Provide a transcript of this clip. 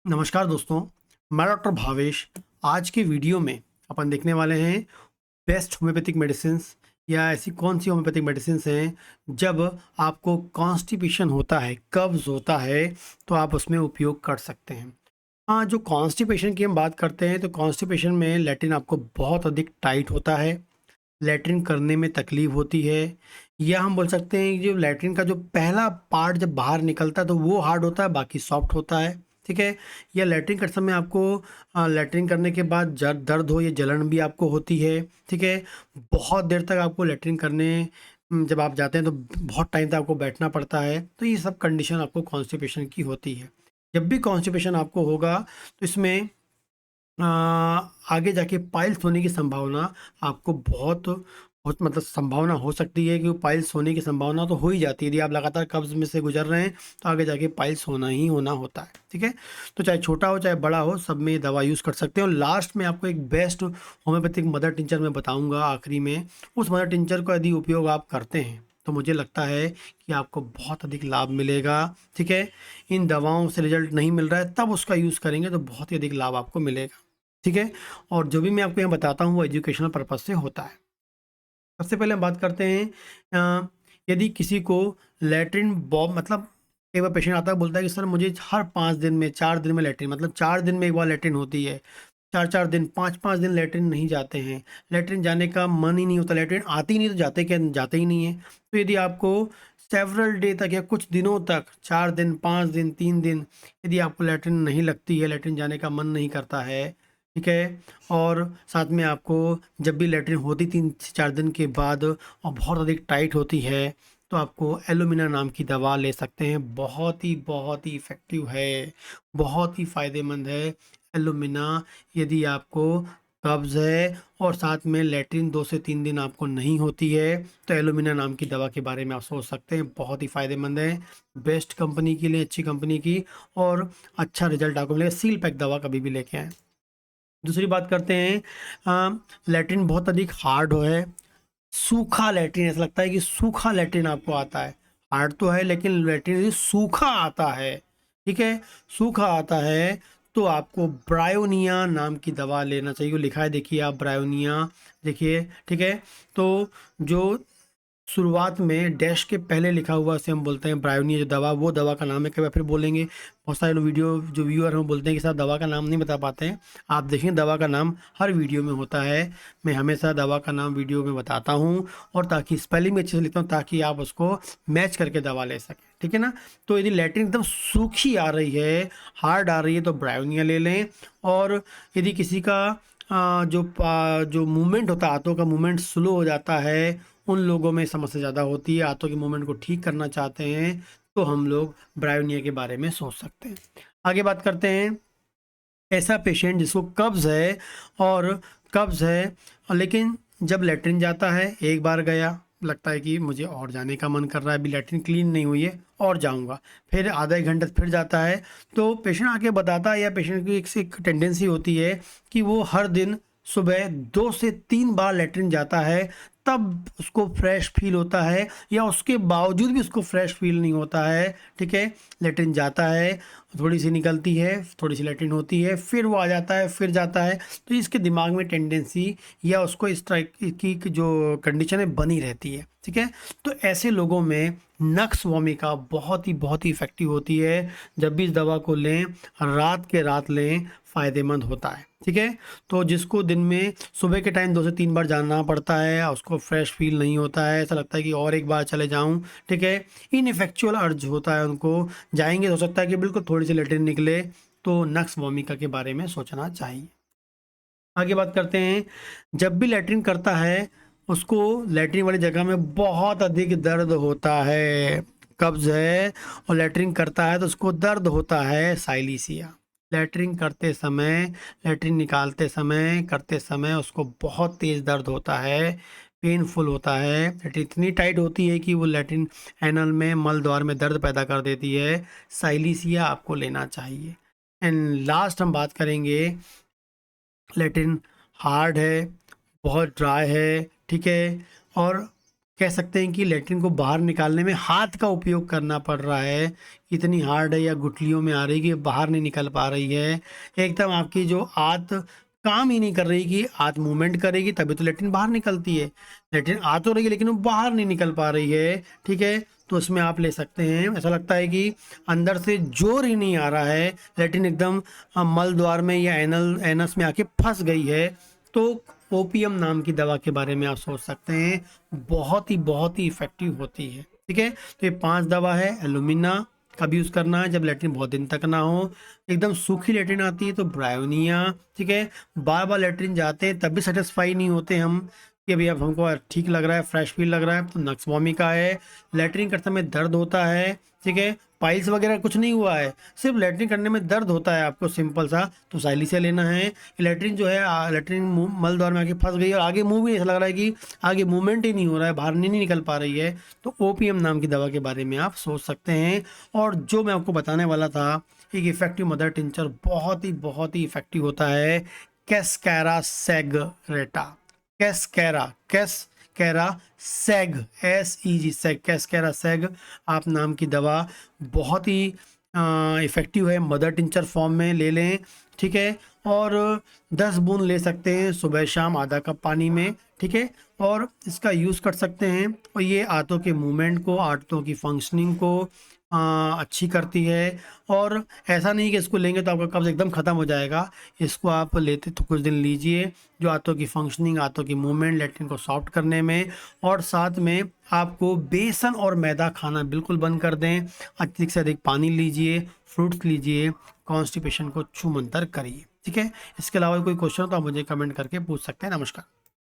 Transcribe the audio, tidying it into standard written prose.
नमस्कार दोस्तों, मैं डॉक्टर भावेश। आज की वीडियो में अपन देखने वाले हैं बेस्ट होम्योपैथिक मेडिसिन्स या ऐसी कौन सी होम्योपैथिक मेडिसिन्स हैं जब आपको कॉन्स्टिपेशन होता है, कब्ज़ होता है, तो आप उसमें उपयोग कर सकते हैं। हाँ, जो कॉन्स्टिपेशन की हम बात करते हैं तो कॉन्स्टिपेशन में लैट्रिन आपको बहुत अधिक टाइट होता है, लैट्रिन करने में तकलीफ़ होती है, या हम बोल सकते हैं कि जो लैट्रिन का जो पहला पार्ट जब बाहर निकलता है तो वो हार्ड होता है, बाकी सॉफ्ट होता है, ठीक है? या लैट्रिन करते समय आपको लैट्रिन करने के बाद दर्द हो या जलन भी आपको होती है, ठीक है? बहुत देर तक आपको लैट्रिन करने जब आप जाते हैं तो बहुत टाइम तक आपको बैठना पड़ता है, तो ये सब कंडीशन आपको कॉन्स्टिपेशन की होती है। जब भी कॉन्स्टिपेशन आपको होगा तो इसमें अ, आगे जाके पाइल्स होने की संभावना आपको बहुत मतलब संभावना हो सकती है कि पाइल्स होने की संभावना तो हो ही जाती है। यदि आप लगातार कब्ज़ में से गुज़र रहे हैं, तो आगे जाके पाइल्स होना ही होना होता है, ठीक है? तो चाहे छोटा हो, चाहे बड़ा हो, सब में ये दवा यूज़ कर सकते हैं और लास्ट में आपको एक बेस्ट होम्योपैथिक मदर टिंचर मैं बताऊँगा आखिरी में। उस मदर टिंचर का यदि उपयोग आप करते हैं, तो मुझे लगता है कि आपको बहुत अधिक लाभ मिलेगा, ठीक है? इन दवाओं से रिज़ल्ट नहीं मिल रहा है, तब उसका यूज़ करेंगे तो बहुत ही अधिक लाभ आपको मिलेगा। ठीक है? और जो भी मैं आपको यहाँ बताता हूँ वो एजुकेशनल पर्पज़ से होता है। सबसे पहले हम बात करते हैं यदि किसी को लैट्रिन मतलब कई बार पेशेंट आता है बोलता है कि सर मुझे हर 5 दिन में 4 दिन में लैट्रिन मतलब 4 दिन में 1 बार लैट्रिन होती है। 4-4 दिन 5-5 दिन लैट्रिन नहीं जाते हैं। लैट्रिन जाने का मन ही नहीं होता, लैट्रिन आती ही नहीं तो जाते ही नहीं है। तो यदि आपको सेवरल डे तक या कुछ दिनों तक 4 दिन, 5 दिन, 3 दिन यदि आपको लैट्रिन नहीं लगती है, लैट्रिन जाने का मन नहीं करता है, ठीक है? और साथ में आपको जब भी लैट्रिन होती 3 से 4 दिन के बाद और बहुत अधिक टाइट होती है, तो आपको एलुमिना नाम की दवा ले सकते हैं। बहुत ही इफ़ेक्टिव है, बहुत ही फ़ायदेमंद है एलुमिना। यदि आपको कब्ज़ है और साथ में लैट्रिन 2 से 3 दिन आपको नहीं होती है, तो एलुमिना नाम की दवा के बारे में आप सोच सकते हैं। बहुत ही फ़ायदेमंद है, बेस्ट कंपनी के लिए, अच्छी कंपनी की और अच्छा रिज़ल्ट आपको मिलेगा। सील पैक दवा कभी भी लेके आएँ। दूसरी बात करते हैं लैट्रिन बहुत अधिक हार्ड है, सूखा लैट्रिन ऐसा लगता है कि सूखा लैट्रिन आपको आता है। हार्ड तो है लेकिन लैट्रिन सूखा आता है, ठीक है? सूखा आता है तो आपको ब्रायोनिया नाम की दवा लेना चाहिए। वो लिखा है देखिए आप ब्रायोनिया देखिए, ठीक है? तो जो शुरुआत में डैश के पहले लिखा हुआ उसे हम बोलते हैं ब्रायोनिया जो दवा, वो दवा का नाम है। कई बार फिर बोलेंगे, बहुत सारे लोग वीडियो जो व्यूअर हैं वो बोलते हैं कि साहब दवा का नाम नहीं बता पाते हैं। आप देखिए दवा का नाम हर वीडियो में होता है। मैं हमेशा दवा का नाम वीडियो में बताता हूँ और ताकि स्पेलिंग भी अच्छे से लिखता हूँ ताकि आप उसको मैच करके दवा ले सकें, ठीक है ना? तो यदि लैट्रिन एकदम सूखी आ रही है, हार्ड आ रही है तो ब्रायोनिया ले लें। और यदि किसी का जो मूवमेंट होता है, हाथों का मूवमेंट स्लो हो जाता है, उन लोगों में समस्या ज़्यादा होती है, हाथों के मूवमेंट को ठीक करना चाहते हैं, तो हम लोग ब्रायोनिया के बारे में सोच सकते हैं। आगे बात करते हैं, ऐसा पेशेंट जिसको कब्ज़ है और कब्ज़ है लेकिन जब लैट्रिन जाता है, एक बार गया, लगता है कि मुझे और जाने का मन कर रहा है, अभी लैट्रिन क्लीन नहीं हुई है और जाऊँगा। फिर आधा 1 घंटे फिर जाता है, तो पेशेंट आके बताता है या पेशेंट की एक टेंडेंसी होती है कि वो हर दिन सुबह 2 से 3 बार लैट्रिन जाता है, तब उसको फ्रेश फ़ील होता है या उसके बावजूद भी उसको फ्रेश फ़ील नहीं होता है, ठीक है? लैट्रिन जाता है, थोड़ी-सी निकलती है, थोड़ी-सी लैट्रिन होती है, फिर वो आ जाता है, फिर जाता है, तो इसके दिमाग में टेंडेंसी या उसको इस तरह की जो कंडीशन है बनी रहती है, ठीक है? तो ऐसे लोगों में नक्स वोमिका बहुत ही इफ़ेक्टिव होती है। जब भी इस दवा को लें, रात के रात लें, फ़ायदेमंद होता है, ठीक है? तो जिसको दिन में सुबह के टाइम 2 से 3 बार जाना पड़ता है, उसको फ्रेश फ़ील नहीं होता है, ऐसा लगता है कि और एक बार चले जाऊँ, ठीक है? इनइफेक्चुअल अर्ज होता है उनको, जाएँगे तो हो सकता है कि बिल्कुल थोड़ी-सी लैट्रिन निकले, तो नक्स वोमिका के बारे में सोचना चाहिए। आगे बात करते हैं, जब भी लैट्रिन करता है, उसको लैट्रिन वाली जगह में बहुत अधिक दर्द होता है। कब्ज़ है और लैट्रिन करता है तो उसको दर्द होता है, साइलीसिया। लैट्रिन करते समय, लैट्रिन निकालते समय, करते समय उसको बहुत तेज़ दर्द होता है, पेनफुल होता है। लैट्रिन इतनी टाइट होती है कि वो लैट्रिन एनल में, मल द्वार में दर्द पैदा कर देती है। साइलीसिया आपको लेना चाहिए। एंड लास्ट हम बात करेंगे, लैट्रिन हार्ड है, बहुत ड्राई है, ठीक है? और कह सकते हैं कि लैट्रिन को बाहर निकालने में हाथ का उपयोग करना पड़ रहा है, इतनी हार्ड है या गुठलियों में आ रही कि बाहर नहीं निकल पा रही है, एकदम आपकी जो आंत काम ही नहीं कर रही कि आंत मूवमेंट करेगी तभी तो लैट्रिन बाहर निकलती है। लैट्रिन आ तो रही है लेकिन वो बाहर नहीं निकल पा रही है, ठीक है, तो उसमें आप ले सकते हैं। ऐसा लगता है कि अंदर से जोर ही नहीं आ रहा है, लैट्रिन एकदम मल द्वार में या एनस में आके फंस गई है, तो ओपीएम नाम की दवा के बारे में आप सोच सकते हैं। बहुत ही इफेक्टिव होती है, ठीक है। तो ये 5 दवा है। एलुमिना का भी यूज़ करना है जब लैट्रिन बहुत दिन तक ना हो, एकदम सूखी लैट्रिन आती है तो ब्रायोनिया, ठीक है। बार बार लैट्रिन जाते हैं तब भी सेटिस्फाई नहीं होते हम कि अभी अब हमको ठीक लग रहा है, फ्रेश फील लग रहा है, तो नक्स वोमिका है। लैट्रिन करते समय दर्द होता है, ठीक है, पाइल्स वगैरह कुछ नहीं हुआ है, सिर्फ लैट्रिन करने में दर्द होता है आपको सिंपल सा, तो साइलिसिया लेना है। लैट्रिन जो है लैट्रिन मल द्वार में आके फंस गई और आगे मूव भी ऐसा लग रहा है कि आगे मूवमेंट ही नहीं हो रहा है, बाहर नहीं निकल पा रही है, तो ओपीएम नाम की दवा के बारे में आप सोच सकते हैं। और जो मैं आपको बताने वाला था, एक इफेक्टिव मदर टिंचर बहुत ही इफेक्टिव होता है, कैस्कैरा सेगरेटा। कैस्कैरा सेग SEG सेग, कैस्कैरा सेग आप नाम की दवा बहुत ही इफ़ेक्टिव है, मदर टिंचर फॉर्म में ले लें, ठीक है। और 10 बूंद ले सकते हैं सुबह शाम आधा कप पानी में, ठीक है, और इसका यूज़ कर सकते हैं। और ये आंतों के मूवमेंट को, आंतों की फंक्शनिंग को अच्छी करती है। और ऐसा नहीं कि इसको लेंगे तो आपका कब्ज़ एकदम ख़त्म हो जाएगा, इसको आप लेते तो कुछ दिन लीजिए, जो आंतों की फंक्शनिंग, आंतों की मूवमेंट, लैट्रिन को सॉफ्ट करने में। और साथ में आपको बेसन और मैदा खाना बिल्कुल बंद कर दें, अधिक से अधिक पानी लीजिए, फ्रूट्स लीजिए, कॉन्स्टिपेशन को छूमंतर करिए, ठीक है। इसके अलावा कोई क्वेश्चन हो तो आप मुझे कमेंट करके पूछ सकते हैं। नमस्कार।